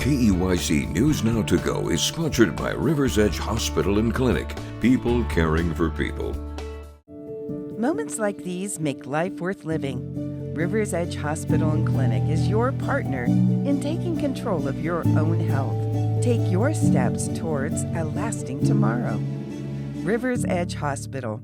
KEYC News Now to Go is sponsored by Rivers Edge Hospital and Clinic. People caring for people. Moments like these make life worth living. Rivers Edge Hospital and Clinic is your partner in taking control of your own health. Take your steps towards a lasting tomorrow. Rivers Edge Hospital.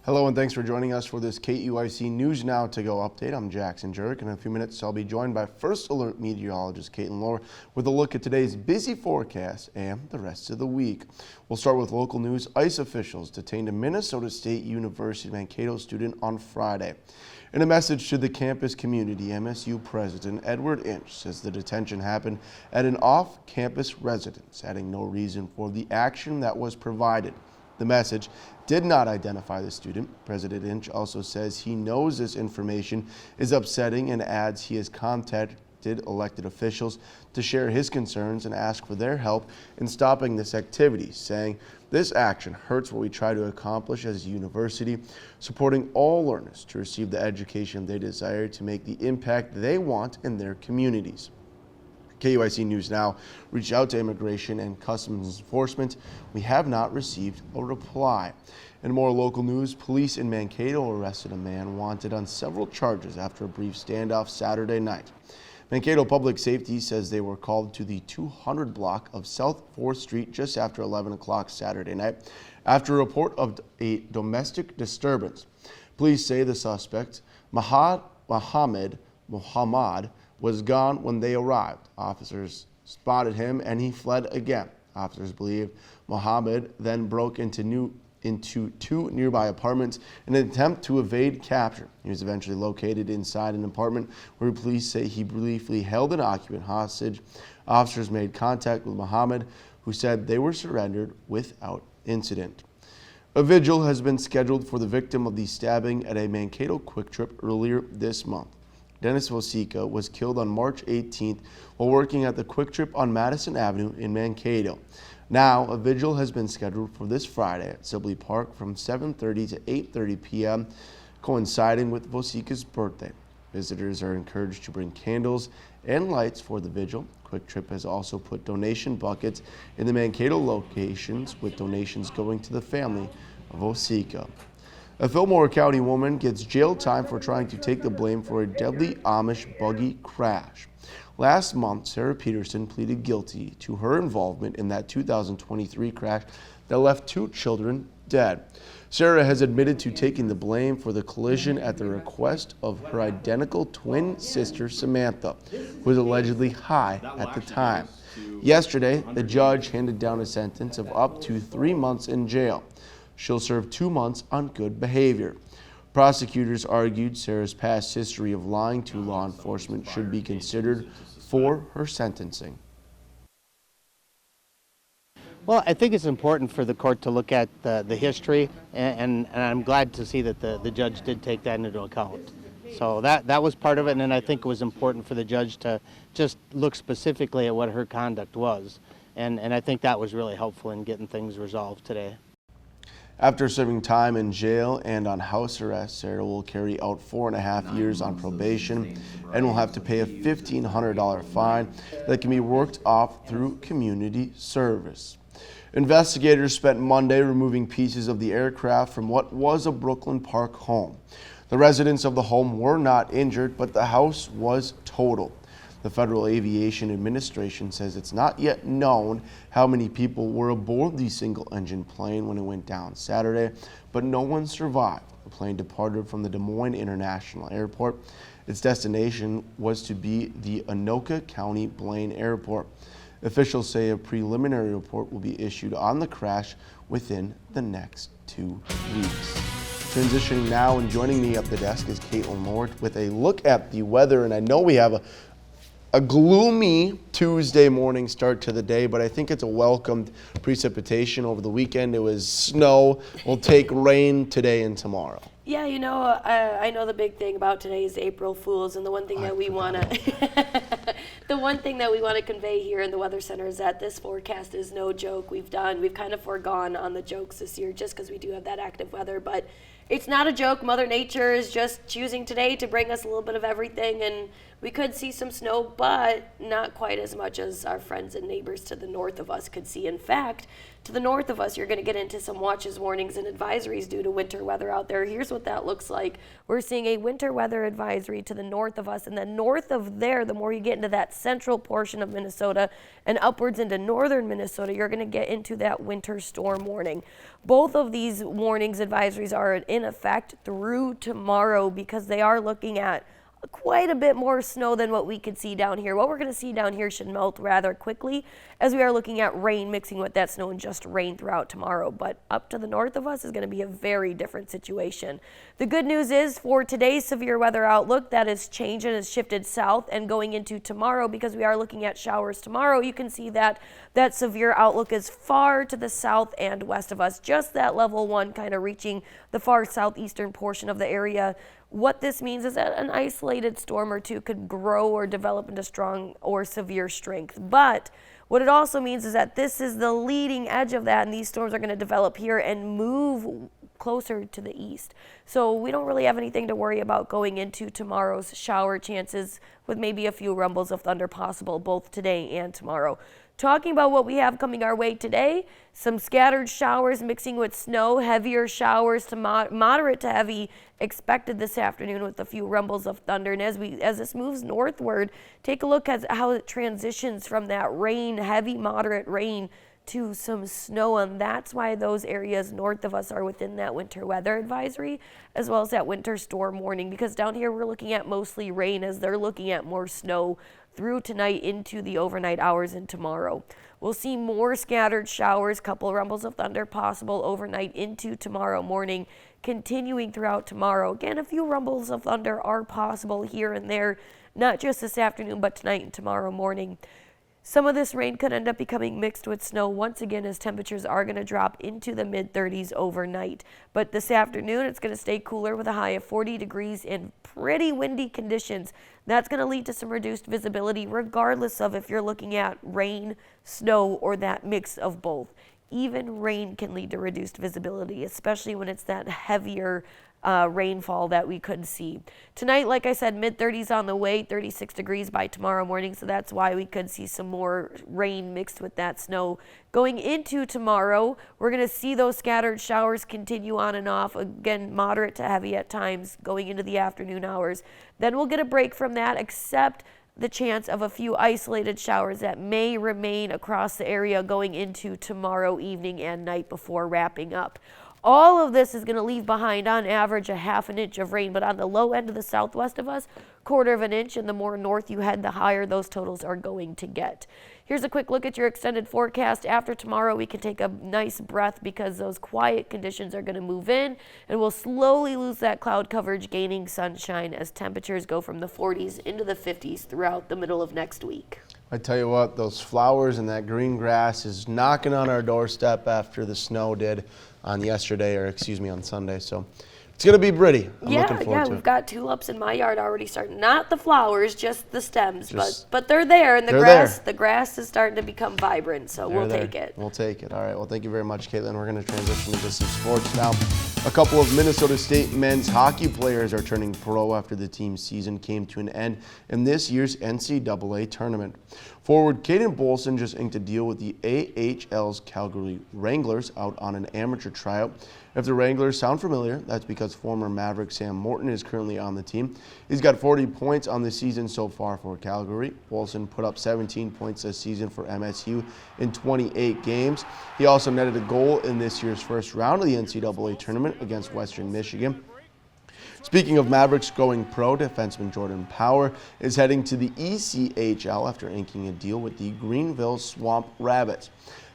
Hello and thanks for joining us for this KEYC News Now to Go update. I'm Jackson Jurek. In a few minutes, I'll be joined by First Alert meteorologist Caitlin Lohr with a look at today's busy forecast and the rest of the week. We'll start with local news. ICE officials detained a Minnesota State University Mankato student on Friday. In a message to the campus community, MSU President Edward Inch says the detention happened at an off-campus residence, adding no reason for the action that was provided. The message did not identify the student. President Inch also says he knows this information is upsetting and adds he has contacted elected officials to share his concerns and ask for their help in stopping this activity, saying this action hurts what we try to accomplish as a university, supporting all learners to receive the education they desire to make the impact they want in their communities. KEYC News Now reached out to Immigration and Customs Enforcement. We have not received a reply. In more local news, police in Mankato arrested a man wanted on several charges after a brief standoff Saturday night. Mankato Public Safety says they were called to the 200 block of South 4th Street just after 11 o'clock Saturday night after a report of a domestic disturbance. Police say the suspect, Muhammad, was gone when they arrived. Officers spotted him and he fled again. Officers believe Muhammad then broke into two nearby apartments in an attempt to evade capture. He was eventually located inside an apartment where police say he briefly held an occupant hostage. Officers made contact with Muhammad, who said they were surrendered without incident. A vigil has been scheduled for the victim of the stabbing at a Mankato Quick Trip earlier this month. Dennis Vosica was killed on March 18th while working at the Quick Trip on Madison Avenue in Mankato. Now, a vigil has been scheduled for this Friday at Sibley Park from 7:30 to 8:30 p.m., coinciding with Vosica's birthday. Visitors are encouraged to bring candles and lights for the vigil. Quick Trip has also put donation buckets in the Mankato locations, with donations going to the family of Vosica. A Fillmore County woman gets jail time for trying to take the blame for a deadly Amish buggy crash. Last month, Sarah Peterson pleaded guilty to her involvement in that 2023 crash that left 2 children dead. Sarah has admitted to taking the blame for the collision at the request of her identical twin sister, Samantha, who was allegedly high at the time. Yesterday, the judge handed down a sentence of up to 3 months in jail. She'll serve 2 months on good behavior. Prosecutors argued Sarah's past history of lying to law enforcement should be considered for her sentencing. Well, I think it's important for the court to look at the history, and I'm glad to see that the judge did take that into account. So that was part of it, and then I think it was important for the judge to just look specifically at what her conduct was. And I think that was really helpful in getting things resolved today. After serving time in jail and on house arrest, Sarah will carry out 4.5 years on probation and will have to pay a $1,500 fine that can be worked off through community service. Investigators spent Monday removing pieces of the aircraft from what was a Brooklyn Park home. The residents of the home were not injured, but the house was totaled. The Federal Aviation Administration says it's not yet known how many people were aboard the single-engine plane when it went down Saturday, but no one survived. The plane departed from the Des Moines International Airport. Its destination was to be the Anoka County Blaine Airport. Officials say a preliminary report will be issued on the crash within the next 2 weeks. Transitioning now, and joining me up the desk is Caitlin Lohr with a look at the weather, and I know we have a gloomy Tuesday morning start to the day, but I think it's a welcomed precipitation over the weekend. It was snow. We'll take rain today and tomorrow. Yeah, I know the big thing about today is April Fools, and the one thing that we want to the one thing that we want to convey here in the Weather Center is that this forecast is no joke. We've kind of foregone on the jokes this year just because we do have that active weather, but it's not a joke. Mother Nature is just choosing today to bring us a little bit of everything, and we could see some snow, but not quite as much as our friends and neighbors to the north of us could see. In fact, to the north of us, you're going to get into some watches, warnings, and advisories due to winter weather out there. Here's what that looks like. We're seeing a winter weather advisory to the north of us, and then north of there, the more you get into that central portion of Minnesota and upwards into northern Minnesota, you're going to get into that winter storm warning. Both of these warnings, advisories are in effect through tomorrow because they are looking at quite a bit more snow than what we could see down here. What we're going to see down here should melt rather quickly as we are looking at rain mixing with that snow and just rain throughout tomorrow. But up to the north of us is going to be a very different situation. The good news is for today's severe weather outlook, that is changed and has shifted south and going into tomorrow because we are looking at showers tomorrow. You can see that that severe outlook is far to the south and west of us, just that level 1 kind of reaching the far southeastern portion of the area. What this means is that an isolated storm or two could grow or develop into strong or severe strength. But what it also means is that this is the leading edge of that, and these storms are going to develop here and move closer to the east. So we don't really have anything to worry about going into tomorrow's shower chances, with maybe a few rumbles of thunder possible both today and tomorrow. Talking about what we have coming our way today, some scattered showers mixing with snow, heavier showers to moderate to heavy expected this afternoon with a few rumbles of thunder. And as this moves northward, take a look at how it transitions from that rain, heavy, moderate rain, to some snow, and that's why those areas north of us are within that winter weather advisory as well as that winter storm warning, because down here we're looking at mostly rain as they're looking at more snow through tonight into the overnight hours and tomorrow. We'll see more scattered showers, couple rumbles of thunder possible overnight into tomorrow morning, continuing throughout tomorrow. Again, a few rumbles of thunder are possible here and there, not just this afternoon, but tonight and tomorrow morning. Some of this rain could end up becoming mixed with snow once again as temperatures are going to drop into the mid-30s overnight. But this afternoon, it's going to stay cooler with a high of 40 degrees and pretty windy conditions. That's going to lead to some reduced visibility regardless of if you're looking at rain, snow, or that mix of both. Even rain can lead to reduced visibility, especially when it's that heavier rainfall that we could see. Tonight, like I said, mid-30s on the way, 36 degrees by tomorrow morning, so that's why we could see some more rain mixed with that snow. Going into tomorrow, we're going to see those scattered showers continue on and off, again, moderate to heavy at times going into the afternoon hours. Then we'll get a break from that, except the chance of a few isolated showers that may remain across the area going into tomorrow evening and night before wrapping up. All of this is going to leave behind, on average, a half an inch of rain, but on the low end of the southwest of us, 1/4 of an inch, and the more north you head, the higher those totals are going to get. Here's a quick look at your extended forecast. After tomorrow, we can take a nice breath because those quiet conditions are going to move in, and we'll slowly lose that cloud coverage, gaining sunshine as temperatures go from the 40s into the 50s throughout the middle of next week. I tell you what, those flowers and that green grass is knocking on our doorstep after the snow did on Sunday. So it's going to be pretty. I'm looking forward to it. We've got tulips in my yard already starting. Not the flowers, just the stems, but they're there, and the grass is starting to become vibrant, so we'll take it. We'll take it. All right. Well, thank you very much, Caitlin. We're going to transition into some sports now. A couple of Minnesota State men's hockey players are turning pro after the team's season came to an end in this year's NCAA tournament. Forward Caden Bolson just inked a deal with the AHL's Calgary Wranglers out on an amateur tryout. If the Wranglers sound familiar, that's because former Maverick Sam Morton is currently on the team. He's got 40 points on the season so far for Calgary. Bolson put up 17 points this season for MSU in 28 games. He also netted a goal in this year's first round of the NCAA tournament against Western Michigan. Speaking of Mavericks going pro, defenseman Jordan Power is heading to the ECHL after inking a deal with the Greenville Swamp Rabbits.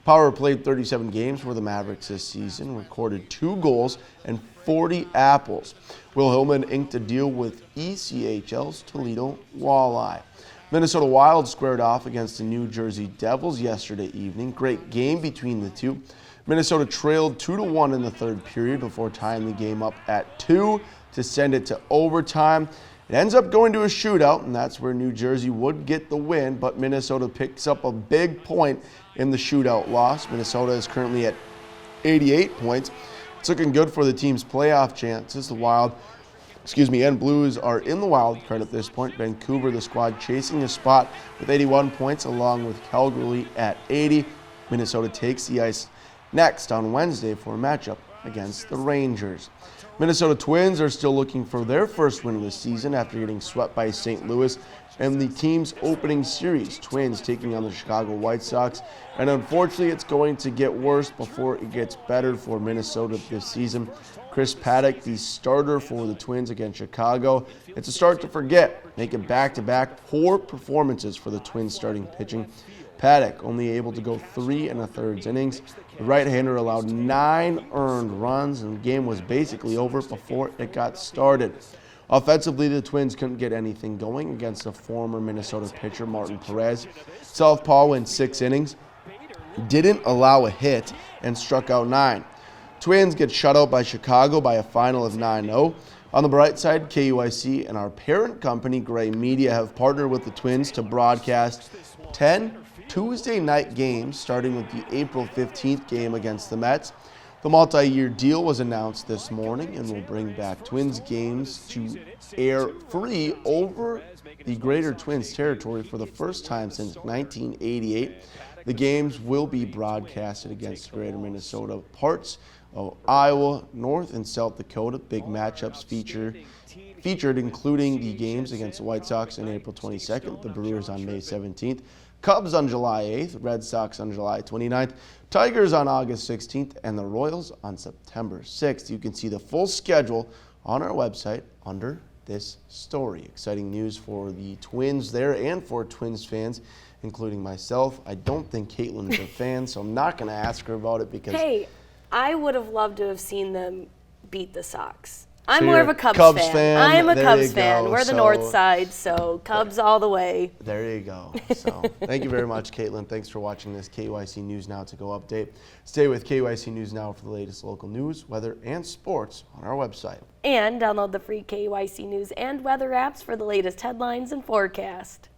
Power played 37 games for the Mavericks this season, recorded 2 goals and 40 apples. Will Hillman inked a deal with ECHL's Toledo Walleye. Minnesota Wild squared off against the New Jersey Devils yesterday evening. Great game between the two. Minnesota trailed 2-1 in the third period before tying the game up at 2 to send it to overtime. It ends up going to a shootout, and that's where New Jersey would get the win, but Minnesota picks up a big point in the shootout loss. Minnesota is currently at 88 points. It's looking good for the team's playoff chances. The Wild, and Blues are in the wild card at this point. Vancouver, the squad, chasing a spot with 81 points, along with Calgary at 80. Minnesota takes the ice next on Wednesday for a matchup against the Rangers. Minnesota Twins are still looking for their first win of the season after getting swept by St. Louis in the team's opening series. Twins taking on the Chicago White Sox, and unfortunately it's going to get worse before it gets better for Minnesota this season. Chris Paddock, the starter for the Twins against Chicago. It's a start to forget, making back-to-back poor performances for the Twins starting pitching. Paddock only able to go 3 1/3 innings. The right-hander allowed 9 earned runs, and the game was basically over before it got started. Offensively, the Twins couldn't get anything going against the former Minnesota pitcher, Martin Perez. Southpaw went 6 innings, didn't allow a hit, and struck out 9. Twins get shut out by Chicago by a final of 9-0. On the bright side, KEYC and our parent company, Gray Media, have partnered with the Twins to broadcast 10 Tuesday night games, starting with the April 15th game against the Mets. The multi-year deal was announced this morning and will bring back Twins games to air free over the Greater Twins territory for the first time since 1988. The games will be broadcasted against Greater Minnesota, parts of Iowa, North and South Dakota. Big matchups featured including the games against the White Sox on April 22nd, the Brewers on May 17th, Cubs on July 8th, Red Sox on July 29th, Tigers on August 16th, and the Royals on September 6th. You can see the full schedule on our website under this story. Exciting news for the Twins there and for Twins fans, including myself. I don't think Caitlin is a fan, so I'm not going to ask her about it because... Hey, I would have loved to have seen them beat the Sox. I'm So more you're of a Cubs fan. fan. I'm a There Cubs you fan. go. We're the So- North Side, so Cubs all the way. There you go. So thank you very much, Caitlin. Thanks for watching this KYC News Now to Go update. Stay with KYC News Now for the latest local news, weather, and sports on our website. And download the free KYC News and weather apps for the latest headlines and forecast.